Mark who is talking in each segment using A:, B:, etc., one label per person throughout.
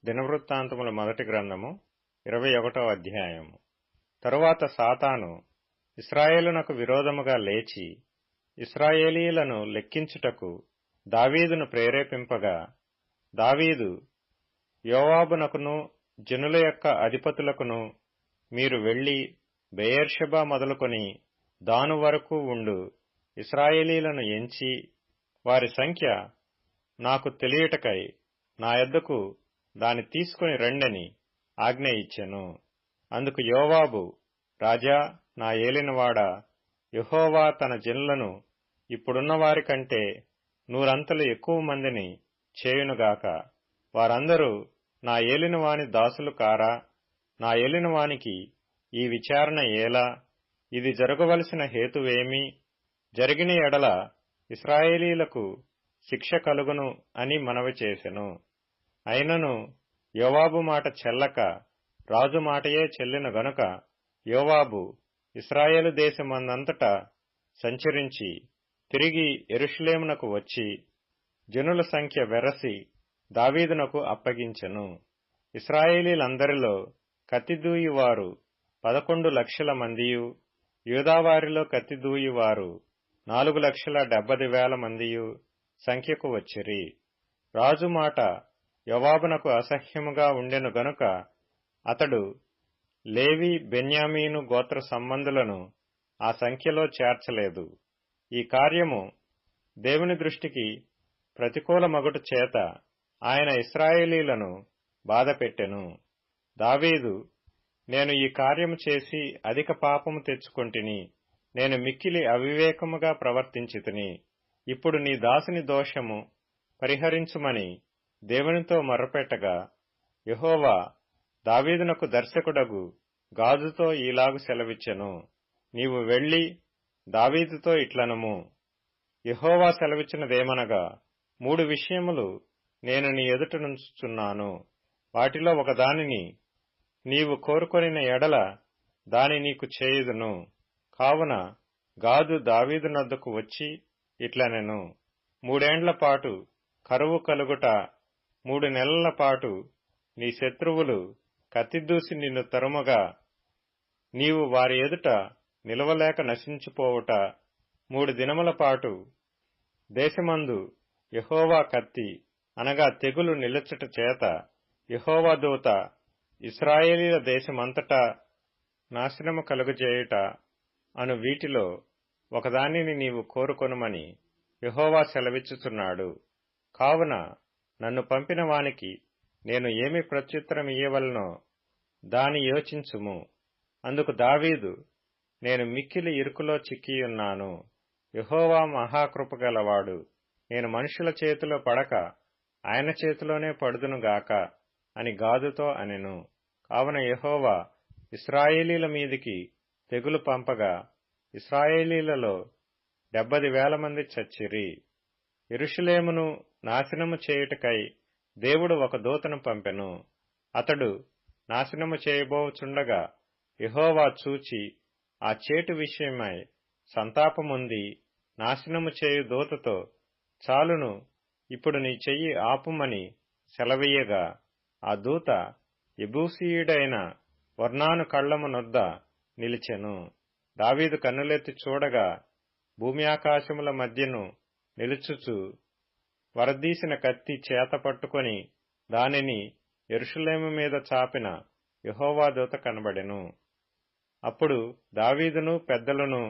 A: దినవృత్తాంతముల మొదటి గ్రంథము 21వ అధ్యాయము. తరువాత సాతాను ఇశ్రాయేలునకు విరోధముగా లేచి ఇశ్రాయేలీయులను లెక్కించుటకు దావీదును ప్రేరేపింపగా, దావీదు యోవాబునకును జనుల యొక్క అధిపతులకును, మీరు వెళ్లి బెయేర్షెబా మొదలుకొని దాను వరకు ఉండు ఇశ్రాయేలీయులను ఎంచి వారి సంఖ్య నాకు తెలియుటకై నా యొద్దకు దాని తీసుకుని రండని ఆజ్ఞ ఇచ్చెను. అందుకు యోవాబు, రాజా, నా ఏలినవాడా, యెహోవా తన జనులను ఇప్పుడున్న వారి కంటే నూరంతలు ఎక్కువ మందిని చేయునుగాక. వారందరూ నా ఏలినవాని దాసులు కారా? నా ఏలినవానికి ఈ విచారణ ఏలా? ఇది జరగవలసిన హేతువేమి? జరిగిన ఎడల ఇశ్రాయేలీయులకు శిక్ష కలుగును అని మనవి చేసెను. అయినను యోవాబు మాట చెల్లక రాజు మాటయే చెల్లిన గనుక యోవాబు ఇశ్రాయేలు దేశమందంతటా సంచరించి తిరిగి యెరూషలేమునకు వచ్చి జనుల సంఖ్య వెరసి దావీదునకు అప్పగించెను. ఇశ్రాయేలీలందరిలో కత్తిదూయువారు 11 లక్షల మందియు, యూదావారిలో కత్తిదూయువారు 4,70,000 మందియు సంఖ్యకు వచ్చిరి. రాజు మాట యోవాబునకు అసహ్యముగా ఉండెను గనుక అతడు లేవి, బెన్యామీను గోత్ర సంబంధులను ఆ సంఖ్యలో చేర్చలేదు. ఈ కార్యము దేవుని దృష్టికి ప్రతికూలమగుట చేత ఆయన ఇశ్రాయేలీయులను బాధపెట్టెను. దావీదు, నేను ఈ కార్యము చేసి అధిక పాపము తెచ్చుకొంటిని, నేను మిక్కిలి అవివేకముగా ప్రవర్తించితిని. ఇప్పుడు నీ దాసుని దోషము పరిహరించుమని దేవునితో మొర్రపెట్టగా, యెహోవా దావీదునకు దర్శకుడగు గాదుతో ఈలాగు సెలవిచ్చెను, నీవు వెళ్లి దావీదుతో ఇట్లనుము, యెహోవా సెలవిచ్చినదేమనగా, 3 విషయములు నేను నీ ఎదుటనుంచుచున్నాను. వాటిలో ఒకదానిని నీవు కోరుకొనిన ఎడల దాని నీకు చేయుదును. కావున గాదు దావీదునొద్దకు వచ్చి ఇట్లనెను, 3 ఏండ్ల పాటు కరువు కలుగుట, 3 నెలల పాటు నీ శత్రువులు కత్తిదూసి నిన్ను తరుమగా నీవు వారి ఎదుట నిలవలేక నశించిపోవుట, 3 దినముల పాటు దేశమందు యెహోవా కత్తి అనగా తెగులు నిలుచుట చేత యెహోవా దూత ఇశ్రాయేలీయుల దేశమంతటా నాశనము కలుగజేయుట అను వీటిలో ఒకదానిని నీవు కోరుకొనుమని యెహోవా సెలవిచ్చుచున్నాడు. కావున నన్ను పంపిన వానికి నేను ఏమి ప్రత్యుత్తరమియ్యవలనో దాని యోచించుము. అందుకు దావీదు, నేను మిక్కిలి ఇరుకులో చిక్కియున్నాను. యెహోవా మహాకృపగలవాడు. నేను మనుషుల చేతిలో పడక ఆయన చేతిలోనే పడుదునుగాక అని గాదుతో అనెను. కావున యెహోవా ఇశ్రాయేలీయుల మీదికి తెగులు పంపగా ఇశ్రాయేలీయులలో 70,000 మంది చచ్చిరి. యెరూషలేమును నాశనము చేయుటకై దేవుడు ఒక దూతను పంపెను. అతడు నాశనము చేయబోచుండగా యెహోవా చూచి ఆ చేటు విషయమై సంతాపముంది నాశనము చేయు దూతతో, చాలును, ఇప్పుడు నీ చెయ్యి ఆపుమని సెలవీయగా, ఆ దూత యెబూసీయుడైన ఒర్నాను కళ్ళము నొద్ద నిలిచెను. దావీదు కన్నులెత్తి చూడగా భూమి ఆకాశముల మధ్యను నిలుచుచు వరదీసిన కత్తి చేత పట్టుకొని దానిని యెరూషలేము మీద చాపిన యెహోవా దూత కనబడెను. అప్పుడు దావీదును పెద్దలను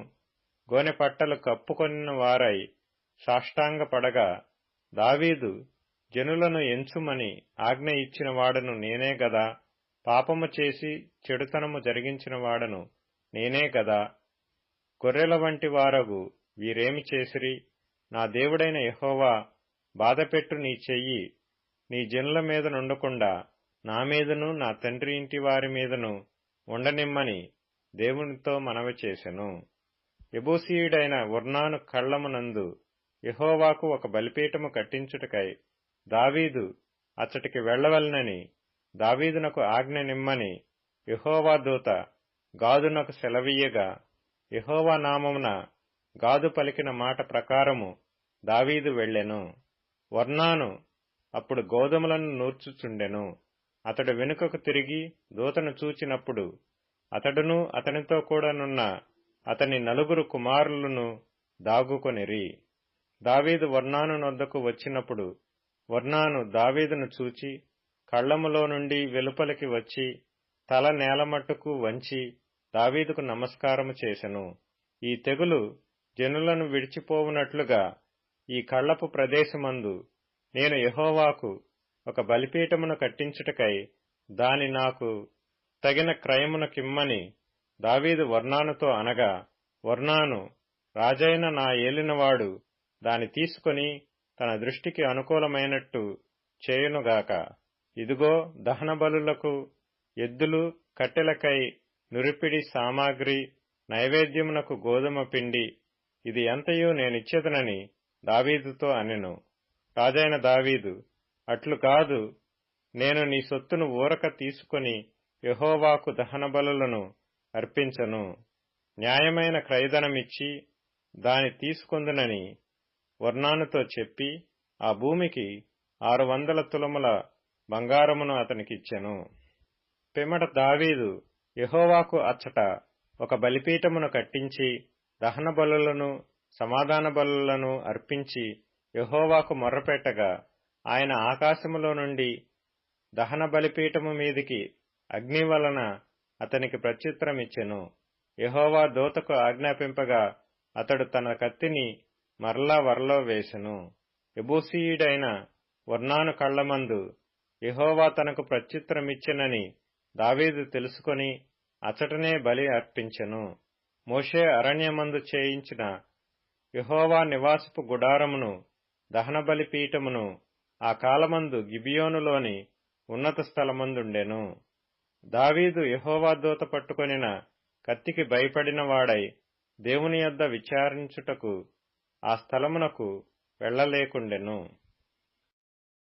A: గోనె పట్టలు కప్పుకొనిన వారై సాష్టాంగపడగా, దావీదు, జనులను ఎంచుమని ఆజ్ఞ ఇచ్చిన వాడను నేనే గదా, పాపము చేసి చెడుతనము జరిగించిన వాడను నేనే గదా, గొర్రెల వంటి వారగు వీరేమి చేసిరి? నా దేవుడైన యెహోవా బాధపెట్టు నీ చెయ్యి నీ జనుల మీద నుండకుండా నా మీదను నా తండ్రి ఇంటి వారి మీదను ఉండనిమ్మని దేవునితో మనవి చేసెను. యెబూసీయుడైన ఒర్నాను కళ్ళమునందు యెహోవాకు ఒక బలిపీఠము కట్టించుటకై దావీదు అచ్చటికి వెళ్లవలనని దావీదునకు ఆజ్ఞ నిమ్మని యెహోవా దూత గాదునకు సెలవీయగా, యెహోవా నామమున గాదు పలికిన మాట ప్రకారము దావీదు వెళ్ళెను. ఒర్నాను అప్పుడు గోధుమలను నూర్చుచుండెను. అతడు వెనుకకు తిరిగి దూతను చూచినప్పుడు అతడును అతనితో కూడానున్న అతని 4 కుమారులను దాగుకొనిరి. దావీదు ఒర్నాను నొద్దకు వచ్చినప్పుడు ఒర్నాను దావీదును చూచి కళ్ళములో నుండి వెలుపలికి వచ్చి తల నేలమట్టుకు వంచి దావీదుకు నమస్కారము చేసెను. ఈ తెగులు జనులను విడిచిపోవునట్లుగా ఈ కళ్ళపు ప్రదేశమందు నేను యెహోవాకు ఒక బలిపీఠమును కట్టించుటకై దాని నాకు తగిన క్రయమునకిమ్మని దావీదు ఒర్నానుతో అనగా, ఒర్నాను, రాజైన నా ఏలినవాడు దాని తీసుకొని తన దృష్టికి అనుకూలమైనట్టు చేయునుగాక. ఇదిగో, దహన బలులకు ఎద్దులు, కట్టెలకై నురిపిడి సామాగ్రి, నైవేద్యమునకు గోధుమ పిండి, ఇది ఎంతయూ నేనిచ్చేదనని దావీదుతో అనెను. రాజైన దావీదు, అట్లు కాదు, నేను నీ సొత్తును ఊరక తీసుకొని యెహోవాకు దహన బలులను అర్పించను. న్యాయమైన క్రయధనమిచ్చి దాని తీసుకొందునని ఒర్నానుతో చెప్పి ఆ భూమికి 600 తులముల బంగారమును అతనికిచ్చెను. పిమ్మట దావీదు యెహోవాకు అచ్చట ఒక బలిపీఠమును కట్టించి దహన బలులను సమాధాన బలులను అర్పించి యెహోవాకు మొర్రపెట్టగా ఆయన ఆకాశములో నుండి దహన బలిపీఠము మీదికి అగ్ని వలన అతనికి ప్రత్యుత్తరమిచ్చెను. యెహోవా దూతకు ఆజ్ఞాపింపగా అతడు తన కత్తిని మరలా వరలో వేసెను. యెబూసీయుడైన ఒర్నాను కళ్లమందు యెహోవా తనకు ప్రత్యుత్తరమిచ్చెనని దావీదు తెలుసుకొని అచ్చటనే బలి అర్పించెను. మోషే అరణ్యమందు చేయించిన యెహోవా నివాసపు గుడారమును, దహన బలిపీఠమును ఆ కాలమందు గిబియోనులోని ఉన్నత స్థలమందుండెను. దావీదు యెహోవా దూత పట్టుకొనిన కత్తికి భయపడిన వాడై దేవుని యొద్ద విచారించుటకు ఆ స్థలమునకు వెళ్లలేకుండెను.